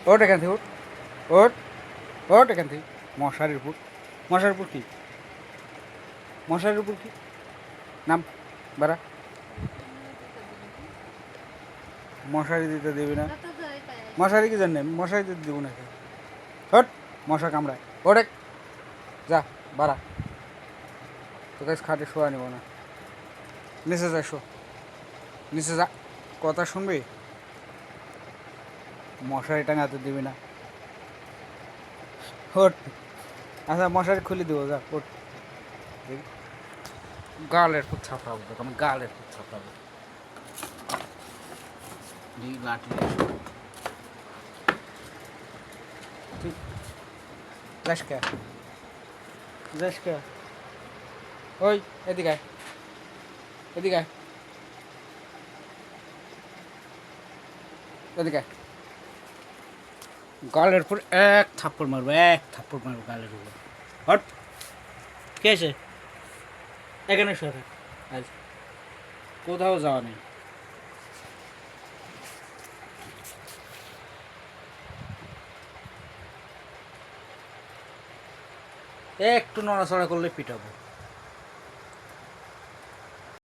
ওট এখান থেকে ওট ওট ওট এখান থেকে মশারির উপর মশারির উপর কি মশারির উপর কি নাম বাড়া মশারি দিতে দিবি না মশারি কি জানে মশারি দিতে দিব না হট মশা কামড়ায় ওটে যা বাড়া তোকে খাটে শোয়া নিব না নিচে যা শো নিচে যা কথা শুনবি মশারি টাঙাতে দিবি না ওট আচ্ছা মশারি খুলে দেবো যা ওট গালের ফুট ছাপড়াবো তোকে আমি গালের ফুট ছাপড়াবো লাঠি ঠিক যাস কে যাস কে ওই এদিকে আয় এদিকে আয় এদিকে আয় গালের উপর এক থাপ্পড় মারবো গালের উপর হট কে আছে এখানে সরে আজ কোথাও যাওয়া নেই একটু নড়াচড়া করলে পিটাবো